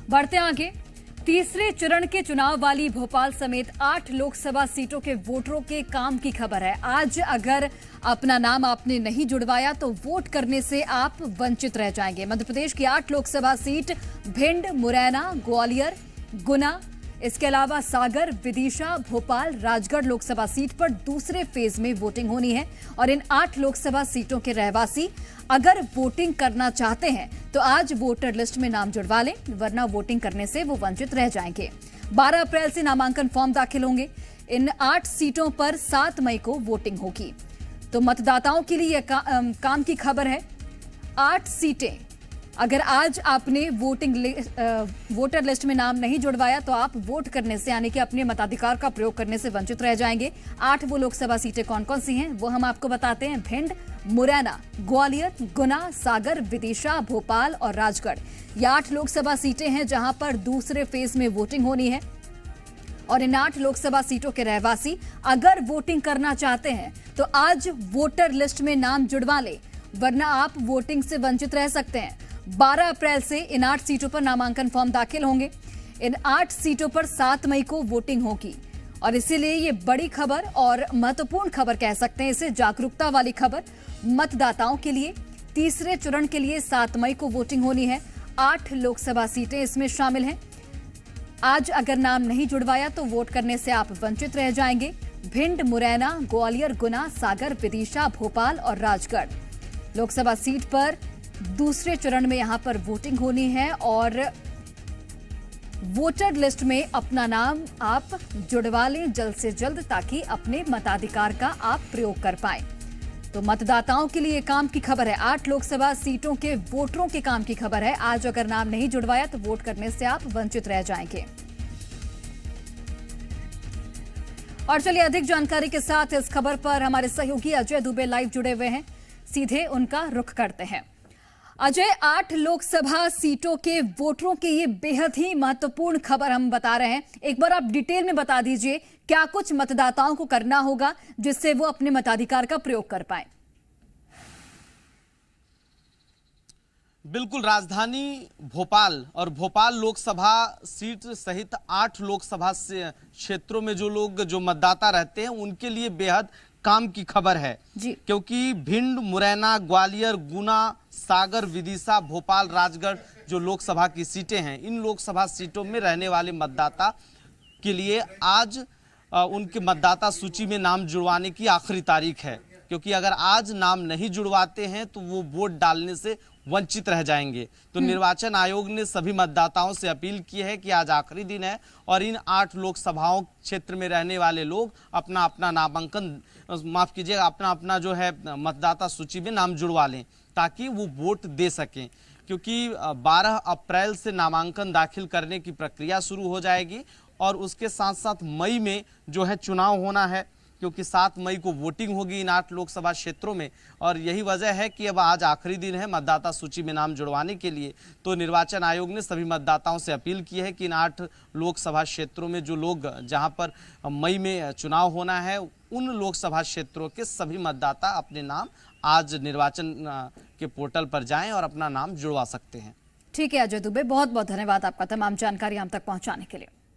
बढ़ते आगे, तीसरे चरण के चुनाव वाली भोपाल समेत 8 लोकसभा सीटों के वोटरों के काम की खबर है। आज अगर अपना नाम आपने नहीं जुड़वाया तो वोट करने से आप वंचित रह जाएंगे। मध्य प्रदेश की 8 लोकसभा सीट भिंड, मुरैना, ग्वालियर, गुना, इसके अलावा सागर, विदिशा, भोपाल, राजगढ़ लोकसभा सीट पर दूसरे फेज में वोटिंग होनी है और इन 8 लोकसभा सीटों के रहवासी अगर वोटिंग करना चाहते हैं तो आज वोटर लिस्ट में नाम जुड़वा लें, वरना वोटिंग करने से वो वंचित रह जाएंगे। 12 अप्रैल से नामांकन फॉर्म दाखिल होंगे। इन 8 सीटों पर 7 मई को वोटिंग होगी। तो मतदाताओं के लिए काम की खबर है। 8 सीटें, अगर आज आपने वोटर लिस्ट में नाम नहीं जुड़वाया तो आप वोट करने से, यानी कि अपने मताधिकार का प्रयोग करने से वंचित रह जाएंगे। 8 वो लोकसभा सीटें कौन कौन सी हैं वो हम आपको बताते हैं। भिंड, मुरैना, ग्वालियर, गुना, सागर, विदिशा, भोपाल और राजगढ़, ये 8 लोकसभा सीटें हैं जहां पर दूसरे फेज में वोटिंग होनी है। और इन 8 लोकसभा सीटों के रहवासी अगर वोटिंग करना चाहते हैं तो आज वोटर लिस्ट में नाम जुड़वा ले, वरना आप वोटिंग से वंचित रह सकते हैं। 12 अप्रैल से इन 8 सीटों पर नामांकन फॉर्म दाखिल होंगे। इन 8 सीटों पर 7 मई को वोटिंग होगी और इसीलिए ये बड़ी खबर और महत्वपूर्ण खबर कह सकते हैं इसे, जागरूकता वाली खबर मतदाताओं के लिए। तीसरे चरण के लिए 7 मई को वोटिंग होनी है। 8 लोकसभा सीटें इसमें शामिल हैं। आज अगर नाम नहीं जुड़वाया तो वोट करने से आप वंचित रह जाएंगे। भिंड, मुरैना, ग्वालियर, गुना, सागर, विदिशा, भोपाल और राजगढ़ लोकसभा सीट पर दूसरे चरण में यहां पर वोटिंग होनी है और वोटर लिस्ट में अपना नाम आप जुड़वा लें जल्द से जल्द, ताकि अपने मताधिकार का आप प्रयोग कर पाएं। तो मतदाताओं के लिए काम की खबर है। 8 लोकसभा सीटों के वोटरों के काम की खबर है। आज अगर नाम नहीं जुड़वाया तो वोट करने से आप वंचित रह जाएंगे। और चलिए अधिक जानकारी के साथ इस खबर पर हमारे सहयोगी अजय दुबे लाइव जुड़े हुए हैं, सीधे उनका रुख करते हैं। अजय, 8 लोकसभा सीटों के वोटरों की ये बेहद ही महत्वपूर्ण खबर हम बता रहे हैं। एक बार आप डिटेल में बता दीजिए क्या कुछ मतदाताओं को करना होगा जिससे वो अपने मताधिकार का प्रयोग कर पाए। बिल्कुल, राजधानी भोपाल और भोपाल लोकसभा सीट सहित 8 लोकसभा क्षेत्रों में जो मतदाता रहते हैं उनके लिए बेहद काम की खबर है जी। क्योंकि भिंड, मुरैना, ग्वालियर, गुना, सागर, विदिशा, भोपाल, राजगढ़ जो लोकसभा की सीटें हैं, इन लोकसभा सीटों में रहने वाले मतदाता के लिए आज उनके मतदाता सूची में नाम जुड़वाने की आखिरी तारीख है। क्योंकि अगर आज नाम नहीं जुड़वाते हैं तो वो वोट डालने से वंचित रह जाएंगे। तो निर्वाचन आयोग ने सभी मतदाताओं से अपील की है कि आज आखिरी दिन है और इन 8 लोकसभाओं क्षेत्र में रहने वाले लोग अपना अपना नामांकन, माफ कीजिएगा, अपना अपना जो है मतदाता सूची में नाम जुड़वा लें ताकि वो वोट दे सकें। क्योंकि 12 अप्रैल से नामांकन दाखिल करने की प्रक्रिया शुरू हो जाएगी और उसके साथ साथ मई में जो है चुनाव होना है, क्योंकि 7 मई को वोटिंग होगी इन 8 लोकसभा क्षेत्रों में। और यही वजह है कि अब आज आखिरी दिन है मतदाता सूची में नाम जुड़वाने के लिए। तो निर्वाचन आयोग ने सभी मतदाताओं से अपील की है कि इन 8 लोकसभा क्षेत्रों में जो लोग, जहां पर मई में चुनाव होना है, उन लोकसभा क्षेत्रों के सभी मतदाता अपने नाम आज निर्वाचन के पोर्टल पर जाएं और अपना नाम जुड़वा सकते हैं। ठीक है अजय दुबे, बहुत बहुत धन्यवाद आपका तमाम जानकारी हम तक पहुंचाने के लिए।